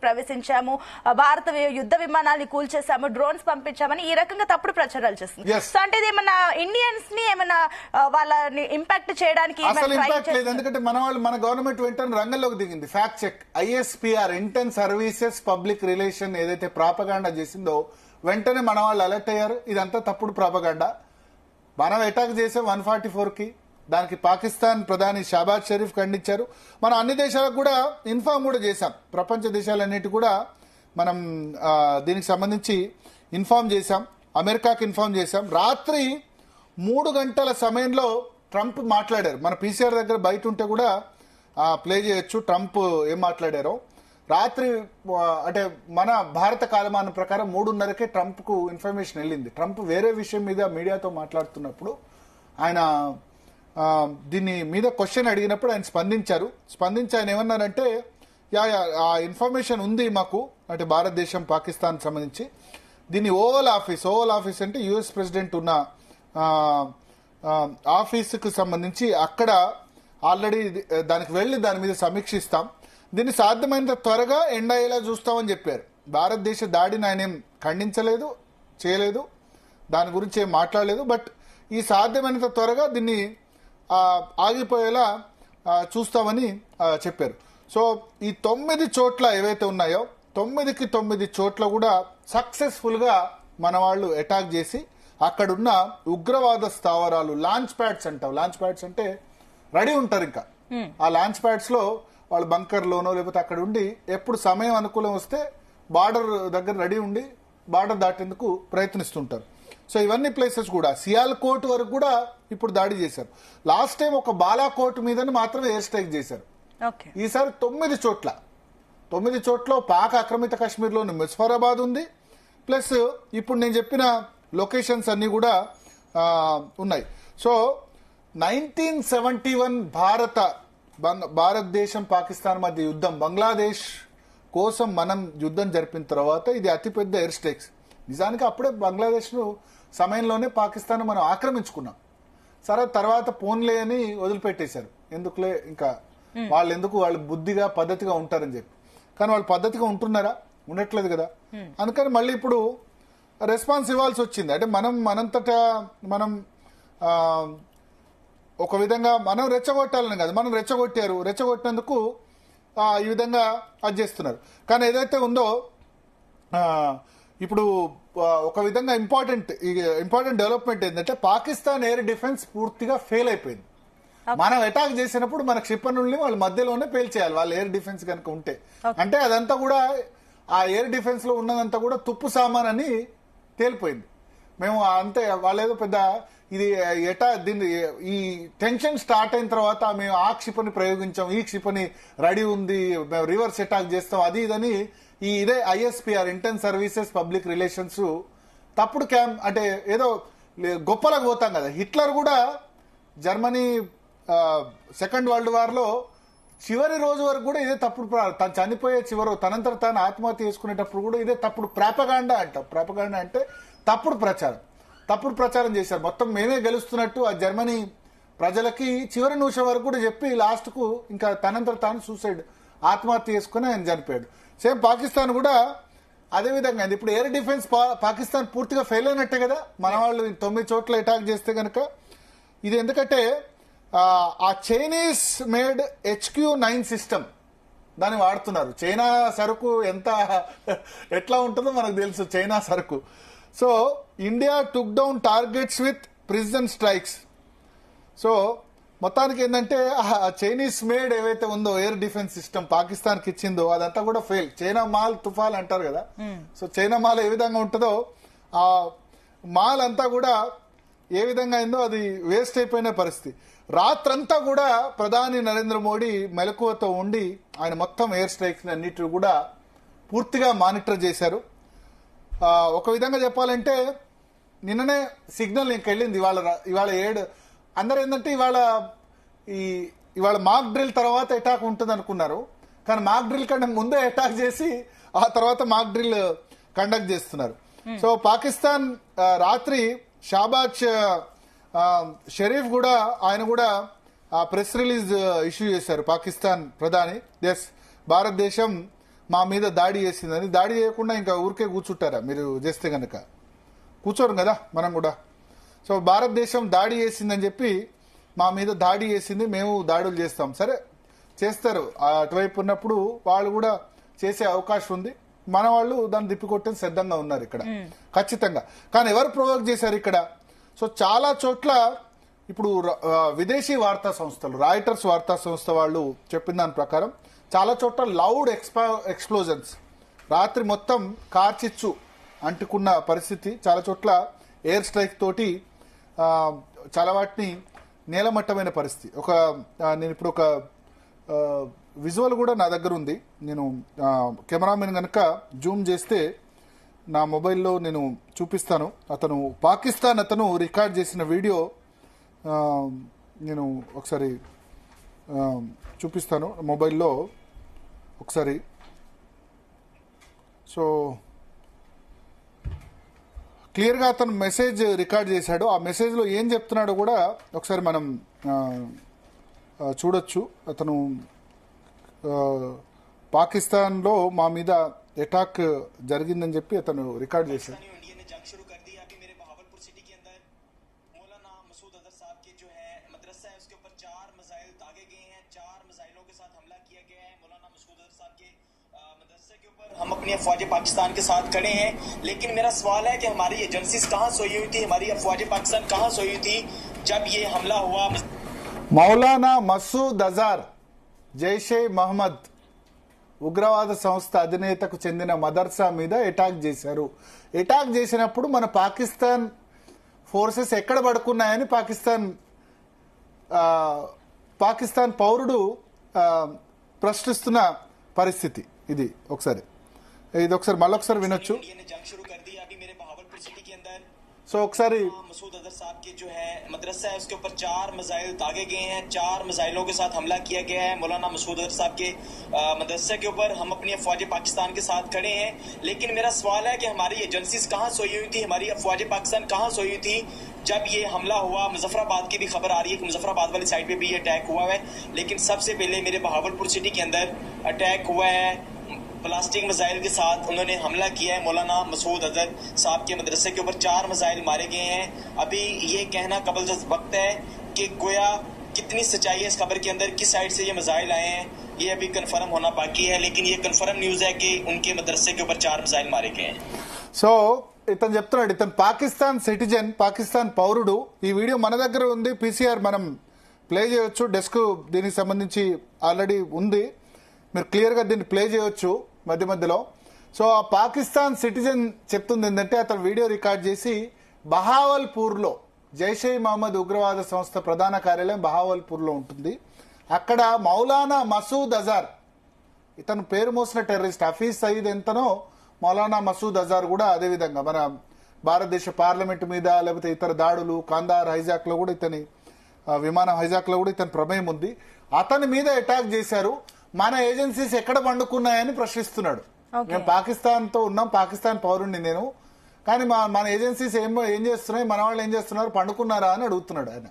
ప్రవేశించాము, భారత యుద్ధ విమానాల్ని కూల్చేసాము, డ్రోన్స్ పంపించామని ఈ రకంగా తప్పుడు ప్రచారాలు చేస్తుంది. సో అంటే ఇది ఏమన్నా ఇండియన్స్ ని ఏమన్నా వాళ్ళని ఇంపాక్ట్ చేయడానికి అసలు ఇంపాక్ట్ లేదు. ఎందుకంటే మన గవర్నమెంట్ వెంటనే రంగంలోకి దిగింది. Fact check ISPR inter services public relation ఏదైతే ప్రాపగాండా చేసిందో వెంటనే మన వాళ్ళు అలర్ట్ అయ్యారు. ఇదంతా తప్పుడు ప్రాపగాండా. మనం అటాక్ చేసాం 144కి. దానికి పాకిస్తాన్ ప్రధాని షాబాజ్ షరీఫ్ ఖండించారు. మనం అన్ని దేశాలకు కూడా ఇన్ఫార్మ్ కూడా చేశాం. ప్రపంచ దేశాలన్నిటి కూడా మనం దీనికి సంబంధించి ఇన్ఫార్మ్ చేశాం. అమెరికాకి ఇన్ఫార్మ్ చేశాం. రాత్రి 3 గంటల సమయంలో ట్రంప్ మాట్లాడారు. మన PCR దగ్గర బయట ఉంటే కూడా ప్లే చేయొచ్చు ట్రంప్ ఏం మాట్లాడారో. రాత్రి అంటే మన భారత కాలమానం ప్రకారం 3:30కే ట్రంప్కు ఇన్ఫర్మేషన్ వెళ్ళింది. ట్రంప్ వేరే విషయం మీద మీడియాతో మాట్లాడుతున్నప్పుడు ఆయన దీని మీద క్వశ్చన్ అడిగినప్పుడు ఆయన స్పందించి ఆయన ఏమన్నారంటే ఆ ఇన్ఫర్మేషన్ ఉంది మాకు, అంటే భారతదేశం పాకిస్తాన్ సంబంధించి. దీన్ని ఓవల్ ఆఫీస్ అంటే US ప్రెసిడెంట్ ఉన్న ఆఫీసుకు సంబంధించి అక్కడ ఆల్రెడీ దానికి వెళ్లి దాని మీద సమీక్షిస్తాం, దీన్ని సాధ్యమైనంత త్వరగా ఎండ్ అయ్యేలా చూస్తామని చెప్పారు. భారతదేశ దాడిని ఆయన ఏం ఖండించలేదు, చేయలేదు, దాని గురించి ఏం మాట్లాడలేదు. బట్ ఈ సాధ్యమైనంత త్వరగా దీన్ని ఆగిపోయేలా చూస్తామని చెప్పారు. సో ఈ 9 చోట్ల ఏవైతే ఉన్నాయో 9కి 9 చోట్ల కూడా సక్సెస్ఫుల్ గా మన వాళ్ళు అటాక్ చేసి అక్కడున్న ఉగ్రవాద స్థావరాలు, లాంచ్ ప్యాడ్స్ అంటాం. లాంచ్ ప్యాడ్స్ అంటే రెడీ ఉంటారు. ఇంకా ఆ లాంచ్ ప్యాడ్స్ లో వాళ్ళు బంకర్ లోనో లేకపోతే అక్కడ ఉండి ఎప్పుడు సమయం అనుకూలం వస్తే బార్డర్ దగ్గర రెడీ ఉండి బార్డర్ దాటేందుకు ప్రయత్నిస్తుంటారు. సో ఇవన్నీ ప్లేసెస్ కూడా సియాల్కోట్ వరకు కూడా ఇప్పుడు దాడి చేశారు. లాస్ట్ టైం ఒక బాలాకోట్ మీద మాత్రమే ఎయిర్ స్ట్రైక్ చేశారు. ఈసారి 9 చోట్ల పాక్ ఆక్రమిత కాశ్మీర్లోని ముజఫరాబాద్ ఉంది. ప్లస్ ఇప్పుడు నేను చెప్పిన లొకేషన్స్ అన్ని కూడా ఉన్నాయి. సో 1971 భారతదేశం పాకిస్తాన్ మధ్య యుద్ధం, బంగ్లాదేశ్ కోసం మనం యుద్ధం జరిపిన తర్వాత ఇది అతిపెద్ద ఎయిర్ స్ట్రైక్స్. నిజానికి అప్పుడే బంగ్లాదేశ్ ను సమయంలోనే పాకిస్తాన్ మనం ఆక్రమించుకున్నాం. సరే తర్వాత పోన్లే అని వదిలిపెట్టేశారు. ఎందుకులే ఇంకా వాళ్ళు బుద్ధిగా పద్ధతిగా ఉంటారని చెప్పి. కానీ వాళ్ళు పద్ధతిగా ఉంటున్నారా? ఉండట్లేదు కదా. అందుకని మళ్ళీ ఇప్పుడు రెస్పాన్స్ ఇవ్వాల్సి వచ్చింది. అంటే మనంతటా మనం ఒక విధంగా మనం రెచ్చగొట్టాలని కాదు, మనం రెచ్చగొట్టినందుకు ఈ విధంగా అది చేస్తున్నారు. కానీ ఏదైతే ఉందో ఇప్పుడు ఒక విధంగా ఇంపార్టెంట్ డెవలప్మెంట్ ఏంటంటే పాకిస్తాన్ ఎయిర్ డిఫెన్స్ పూర్తిగా ఫెయిల్ అయిపోయింది. మనం అటాక్ చేసినప్పుడు మన క్షిపణుల్ని వాళ్ళ మధ్యలోనే పేల్చేయాలి, వాళ్ళ ఎయిర్ డిఫెన్స్ కనుక ఉంటే. అంటే అదంతా కూడా ఆ ఎయిర్ డిఫెన్స్ లో ఉన్నదంతా కూడా తుప్పు సామాన్ అని తేలిపోయింది. మేము అంతే వాళ్ళేదో పెద్ద ఇది ఈ టెన్షన్ స్టార్ట్ అయిన తర్వాత మేము ఆ క్షిపణి ప్రయోగించాం, ఈ క్షిపణి రెడీ ఉంది, మేము రివర్స్ అటాక్ చేస్తాం, అది ఇదని ఇదే ISPR inter services public relations తప్పుడు అంటే ఏదో గొప్పలకు పోతాం కదా. హిట్లర్ కూడా జర్మనీ సెకండ్ వరల్డ్ వార్ లో చివరి రోజు వరకు కూడా ఇదే తప్పుడు, తను చనిపోయే తనంతట తాను ఆత్మహత్య చేసుకునేటప్పుడు కూడా ఇదే తప్పుడు ప్రాపగాండా అంటాం. ప్రాపగాండా అంటే తప్పుడు ప్రచారం చేశారు. మొత్తం మేమే గెలుస్తున్నట్టు ఆ జర్మనీ ప్రజలకి చివరి నిమిషం వరకు కూడా చెప్పి లాస్ట్ కు ఇంకా తనంతట తాను ఆత్మహత్య చేసుకుని ఆయన చనిపోయాడు. సేమ్ పాకిస్తాన్ కూడా అదే విధంగా ఇప్పుడు ఎయిర్ డిఫెన్స్ పాకిస్తాన్ పూర్తిగా ఫెయిల్ అయినట్టే కదా. మన వాళ్ళు 9 చోట్ల అటాక్ చేస్తే గనక ఇది ఎందుకంటే ఆ చైనీస్ మేడ్ HQ-9 సిస్టమ్ దాన్ని వాడుతున్నారు. చైనా సరుకు ఎట్లా ఉంటుందో మనకు తెలుసు, చైనా సరుకు. So India took down targets with precision strikes. So మొత్తానికి ఏంటంటే చైనీస్ మేడ్ ఏవైతే ఉందో ఎయిర్ డిఫెన్స్ సిస్టమ్ పాకిస్తాన్ కి ఇచ్చిందో అదంతా కూడా ఫెయిల్. చైనా మాల్ తుఫాల్ అంటారు కదా. సో చైనా మాల్ ఏ విధంగా ఉంటుందో ఆ మాల్ అంతా కూడా ఏ విధంగా అయిందో అది వేస్ట్ అయిపోయిన పరిస్థితి. రాత్రంతా కూడా ప్రధాని నరేంద్ర మోడీ మెలకువతో ఉండి ఆయన మొత్తం ఎయిర్ స్ట్రైక్స్ అన్నిటి కూడా పూర్తిగా మానిటర్ చేశారు. ఒక విధంగా చెప్పాలంటే నిన్ననే సిగ్నల్ ఇంకెళ్ళింది. ఇవాళ 7 అందరూ ఏంటంటే ఇవాళ మాక్ డ్రిల్ తర్వాత అటాక్ ఉంటుంది అనుకున్నారు. కానీ మాక్ డ్రిల్ కంటే ముందే అటాక్ చేసి ఆ తర్వాత మాక్ డ్రిల్ కండక్ట్ చేస్తున్నారు. సో పాకిస్తాన్ రాత్రి షాబాజ్ షరీఫ్ కూడా ఆయన కూడా ప్రెస్ రిలీజ్ ఇష్యూ చేశారు. పాకిస్తాన్ ప్రధాని భారతదేశం మా మీద దాడి చేసిందని. దాడి చేయకుండా ఇంకా ఊరికే కూర్చుంటారా మీరు చేస్తే కనుక? కూర్చోరు కదా మనం కూడా. సో భారతదేశం దాడి చేసిందని చెప్పి మా మీద దాడి చేసింది, మేము దాడులు చేస్తాం. సరే చేస్తారు, అటువైపు ఉన్నప్పుడు వాళ్ళు కూడా చేసే అవకాశం ఉంది. మన వాళ్ళు దాన్ని తిప్పికొట్టే సిద్ధంగా ఉన్నారు ఇక్కడ ఖచ్చితంగా. కానీ ఎవరు ప్రొవోక్ చేశారు ఇక్కడ? సో చాలా చోట్ల ఇప్పుడు విదేశీ వార్తా సంస్థలు, రాయిటర్స్ వార్తా సంస్థ వాళ్ళు చెప్పిన దాని ప్రకారం చాలా చోట్ల లౌడ్ ఎక్స్ప్లోజన్స్, రాత్రి మొత్తం కార్చిచ్చు అంటుకున్న పరిస్థితి. చాలా చోట్ల ఎయిర్ స్ట్రైక్ తోటి చాలా వాటిని నేలమట్టమైన పరిస్థితి. నేను ఇప్పుడు ఒక విజువల్ కూడా నా దగ్గర ఉంది. నేను కెమెరామెన్ కనుక జూమ్ చేస్తే నా మొబైల్లో నేను చూపిస్తాను. పాకిస్తాన్ అతను రికార్డ్ చేసిన వీడియో నేను ఒకసారి చూపిస్తాను మొబైల్లో ఒకసారి. సో క్లియర్గా అతను మెసేజ్ రికార్డ్ చేశాడు. ఆ మెసేజ్లో ఏం చెప్తున్నాడో కూడా ఒకసారి మనం చూడొచ్చు. అతను పాకిస్తాన్లో మా మీద అటాక్ జరిగిందని చెప్పి అతను రికార్డ్ చేశాడు. हम अपनी अफवाज पाकिस्तान के साथ खड़े हैं, लेकिन मेरा सवाल है कि हमारी एजेंसीज कहां सोई हुई थी, हमारी अफवाज पाकिस्तान कहां सोई हुई थी जब ये हमला हुआ? మౌలానా మసూద్ అజార్ జైషే మహమ్మద్ ఉగ్రవాద సంస్థ అధినేతకు చెందిన మదర్సా మీద అటాక్ చేశారు. అటాక్ చేసినప్పుడు మన పాకిస్తాన్ ఫోర్సెస్ ఎక్కడ పడుకున్నాయని పాకిస్తాన్ పౌరుడు ప్రశ్నిస్తున్న పరిస్థితి ఇది. మళ్ళొకసారి వినొచ్చు. సో ఒకసారి मसूद अजहर साहब के जो है मदरसा है उसके ऊपर 4 मिसाइल दागे गए हैं, 4 मिसाइलों के साथ हमला किया गया है मौलाना मसूद अजहर साहब के मदरसे के ऊपर. हम अपनी अफवाज पाकिस्तान के साथ खड़े हैं, लेकिन मेरा सवाल है कि हमारी एजेंसीज कहां सोई हुई थी, हमारी अफवाज पाकिस्तान कहां सोई हुई थी जब ये हमला हुआ? मुजफ्फराबाद की भी खबर आ रही है कि मुजफ्फराबाद वाली साइड पे भी ये अटैक हुआ है, लेकिन सबसे पहले मेरे बहावलपुर सिटी के अंदर अटैक हुआ है. प्लास्टिक मिसाइल के साथ उन्होंने हमला किया है. मौलाना मसूद अजहर साहब के मदरसे के ऊपर 4 मिसाइल मारे गए हैं. अभी ये कहना कबल वक्त है कि गोया कितनी सच्चाई है इस खबर के अंदर, किस साइड से ये मिसाइल आए हैं, ये अभी कंफर्म होना बाकी है. लेकिन ये कंफर्म न्यूज है कि उनके मदरसे के ऊपर 4 मिसाइल मारे गए हैं. సో ఇతను చెప్తున్నాడు, ఇతను పాకిస్తాన్ సిటిజన్, పాకిస్తాన్ పౌరుడు. ఈ వీడియో మన దగ్గర ఉంది, పీసీఆర్ మనం ప్లే చేయొచ్చు. డెస్క్ దీనికి సంబంధించి ఆల్రెడీ ఉంది, మీరు క్లియర్గా దీన్ని ప్లే చేయొచ్చు మధ్య మధ్యలో. సో ఆ పాకిస్తాన్ సిటిజన్ చెప్తుంది ఏంటంటే, అతను వీడియో రికార్డ్ చేసి బహావల్పూర్లో, జైషే మహమ్మద్ ఉగ్రవాద సంస్థ ప్రధాన కార్యాలయం బహావల్పూర్లో ఉంటుంది. అక్కడ మౌలానా మసూద్ అజార్, ఇతను పేరు మోసిన టెర్రరిస్ట్ హఫీజ్ సయీద్ ఎంతనో మౌలానా మసూద్ అజార్ కూడా అదేవిధంగా మన భారతదేశ పార్లమెంట్ మీద లేకపోతే ఇతర దాడులు, కాందార్ హైజాక్ లో కూడా ఇతని విమానం హైజాక్ లో కూడా ఇతని ప్రమేయం ఉంది. అతని మీద అటాక్ చేశారు. మన ఏజెన్సీస్ ఎక్కడ పండుకున్నాయని ప్రశ్నిస్తున్నాడు. మేము పాకిస్తాన్ తో ఉన్నాం, పాకిస్తాన్ పౌరుణ్ణి నేను, కానీ మన ఏజెన్సీస్ ఏం చేస్తున్నాయి, మన వాళ్ళు ఏం చేస్తున్నారు, పండుకున్నారా అని అడుగుతున్నాడు ఆయన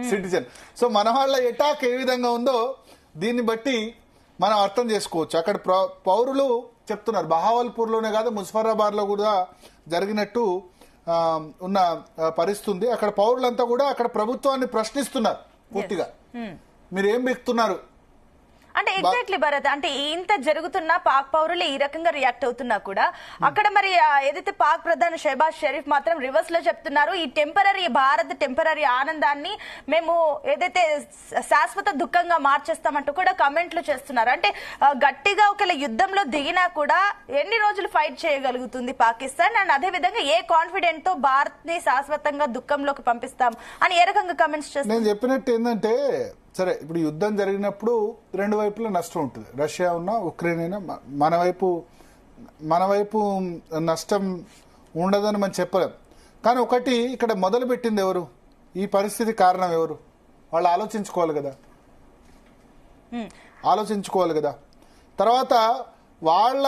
సిటిజన్. సో మన వాళ్ళ అటాక్ ఏ విధంగా ఉందో దీన్ని బట్టి మనం అర్థం చేసుకోవచ్చు. అక్కడ పౌరులు చెప్తున్నారు, బహావల్పూర్ లోనే కాదు ముజఫరాబాద్ లో కూడా జరిగినట్టు ఉన్న పరిస్థితి ఉంది. అక్కడ పౌరులంతా కూడా అక్కడ ప్రభుత్వాన్ని ప్రశ్నిస్తున్నారు పూర్తిగా, మీరు ఏం బిక్తున్నారు అంటే. ఎగ్జాక్ట్లీ భరత్, అంటే ఇంత జరుగుతున్నా పాక్ పౌరులు ఈ రకంగా రియాక్ట్ అవుతున్నా కూడా అక్కడ మరి ఏదైతే పాక్ ప్రధాని షెహబాజ్ షరీఫ్ మాత్రం రివర్స్ లో చెప్తున్నారు, ఈ భారత్ టెంపరరీ ఆనందాన్ని మేము ఏదైతే శాశ్వత దుఃఖంగా మార్చేస్తామంటూ కూడా కమెంట్లు చేస్తున్నారు. అంటే గట్టిగా ఒకవేళ యుద్ధంలో దిగినా కూడా ఎన్ని రోజులు ఫైట్ చేయగలుగుతుంది పాకిస్తాన్, అండ్ అదే విధంగా ఏ కాన్ఫిడెంట్ తో భారత్ ని శాశ్వతంగా దుఃఖంలోకి పంపిస్తాం అని ఏ రకంగా కమెంట్స్ చేస్తారు? నేను చెప్పినట్టు ఏంటంటే, సరే ఇప్పుడు యుద్ధం జరిగినప్పుడు రెండు వైపులా నష్టం ఉంటుంది. రష్యా ఉన్నా ఉక్రెయిన్ అయినా మన వైపు నష్టం ఉండదని మనం చెప్పలేం. కానీ ఒకటి ఇక్కడ మొదలు పెట్టింది ఎవరు, ఈ పరిస్థితి కారణం ఎవరు, వాళ్ళు ఆలోచించుకోవాలి కదా. తర్వాత వాళ్ళ